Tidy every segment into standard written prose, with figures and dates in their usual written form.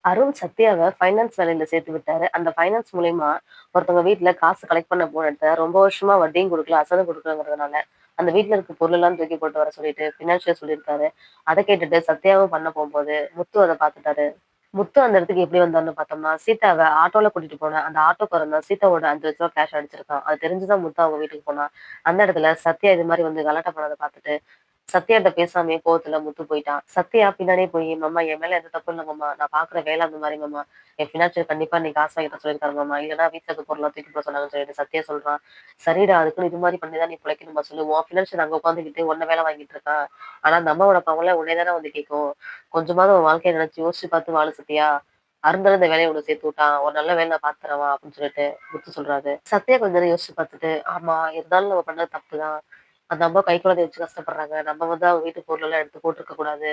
Arun சத்யாவ finance வேலையில சேர்த்து விட்டாரு. அந்த ஃபைனான்ஸ் மூலியமா ஒருத்தவங்க வீட்ல காசு கலெக்ட் பண்ண போன இடத்துல ரொம்ப வருஷமா வட்டியும் குடுக்கல, அசலும் குடுக்கலங்கிறதுனால, அந்த வீட்ல இருக்க பொருளெல்லாம் தூக்கி போட்டு வர சொல்லிட்டு ஃபினான்ஷியர் சொல்லியிருக்காரு. அத கேட்டுட்டு சத்யாவும் பண்ண போம்போது, முத்து அத பார்த்துட்டாரு. முத்து அந்த இடத்துக்கு எப்படி வந்தாருன்னு பார்த்தோம்னா, சீதாவ ஆட்டோல கூட்டிட்டு போன அந்த ஆட்டோக்காரன் தான் சீதாவோட ரூ. 5,00,000 கேஷ் அடிச்சிருக்கான். அது தெரிஞ்சு தான் முத்து அவங்க வீட்டுக்கு போனான். அந்த இடத்துல சத்யா இது மாரி வந்து கலாட்டா பண்ணத பார்த்துட்டு, சத்யாட்ட பேசாமயே கோவத்துல முத்து போயிட்டான். சத்யா பின்னாடியே போய், "மாமா என் மேல எந்த தப்பும் இல்ல மாமா. நான் பார்க்குற வேலை அந்த மாரி மாமா. என் ஃபினான்ஷியர் கண்டிப்பா இன்னைக்கு காசு வாங்கி தர சொல்லியிருக்காரு மாமா. இல்லன்னா வீட்ல இருக்க பொருள்லாம் தூக்கி போட சொன்னாங்கன்னு" சொல்லிட்டு சத்யா சொல்றான். "சரிடா, அதுக்குன்னு இது மாரி பண்ணி தான் நீ பிழைக்கணுமா சொல்லு. உன் ஃபினான்ஷியர் அங்க உட்காந்துக்கிட்டு உன்ன வேலை வாங்கிட்டு இருக்கான். ஆனா அந்த அம்மாவோட பாவம்லாம் உன்னைய தானே வந்து கேட்கும். கொஞ்சமாவது உன் வாழ்க்கைய நினைச்சு யோசிச்சு பார்த்து வாழு சத்யா. அருந்தாலும் இந்த வேலைய உனக்கு சேர்த்து விட்டான். ஒரு நல்ல வேலை நான் பார்த்து தரேன் வா" அப்படின்னு சொல்லிட்டு முத்து சொல்றாரு. சத்யா கொஞ்ச நேரம் யோசிச்சு பார்த்துட்டு, "ஆமா, இருந்தாலும் நம்ம பண்ணது தப்பு தான். அந்த அம்மா கை குழந்தைய வச்சு கஷ்டப்படுறாங்க. நம்ம வந்து அவங்க வீட்டு பொருளெல்லாம் எடுத்து போட்டுருக்க கூடாது.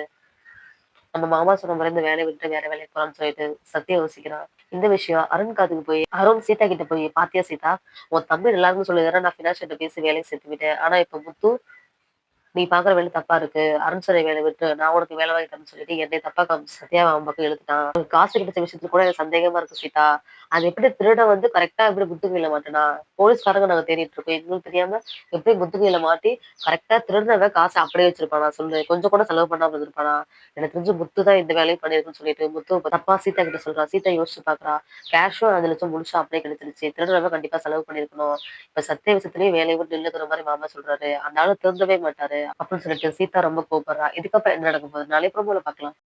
நம்ம மாமா சொன்ன மாரி இந்த வேலைய விட்டுட்டு வேற வேலைக்கு போலாம்ன்னு" சொல்லிட்டு சத்யா யோசிக்கிறான். இந்த விஷயம் அருண் காதுக்கு போய், அருண் சீதா கிட்ட போய், "பாத்தியா சீதா, உன் தம்பி நல்லா இருக்குன்னு சொல்லி தானே நான் ஃபினான்ஷியர்ட்ட பேசி வேலைய சேர்த்து விட்டேன். ஆனா இப்ப முத்து நீ பார்க்குற வேலை தப்பா இருக்கு. அருண் சார் வேலைய விட்டு நான் உனக்கு வேலை வாங்கி தரேன்னு சொல்லிட்டு என்னைய தப்பா காமிச்சு சத்யாவ அவன் பக்கம் இழுத்துட்டான். அவனுக்கு காசு கிடைச்ச விஷயத்துல கூட எனக்கு சந்தேகமா இருக்கு சீதா. அது எப்படி திருடன் வந்து கரெக்ட்டா எப்படி முத்துகையில மாட்டுனான்? போலீஸ்காரங்க நாங்க தேடிட்டு இருக்கோம். எங்களுக்கு தெரியாம எப்படி முத்துகையில மாட்டி கரெக்ட்டா திருடினவன் காச அப்படியே வச்சிருப்பானா சொல்லு. கொஞ்சம் கூட செலவு பண்ணாம இருந்திருப்பானா? எனக்கு தெரிஞ்சு முத்து தான் இந்த வேலையும் பண்ணியிருக்குன்னு சொல்லிட்டு முத்து தப்பா சீதா கிட்ட சொல்றா. சீதா யோசிச்சு பார்க்குறா. கேஷும் 5,00,000 முழுசா அப்படியே கிடைச்சிருச்சு. திருடுனவன் கண்டிப்பா செலவு பண்ணியிருக்கணும். இப்ப சத்யா விஷயத்துலயும் வேலைய விட்டு நில்லுங்கிற மாரி மாமா சொல்றாரு. அந்த ஆளு திருந்தவே மாட்டாரு. அப்படின்னு சொல்லிட்டு சீதா ரொம்ப கோவப்படுறா. இதுக்கப்புறம் என்ன நடக்க போகுது? நாளைய ப்ரோமோல பார்க்கலாம்.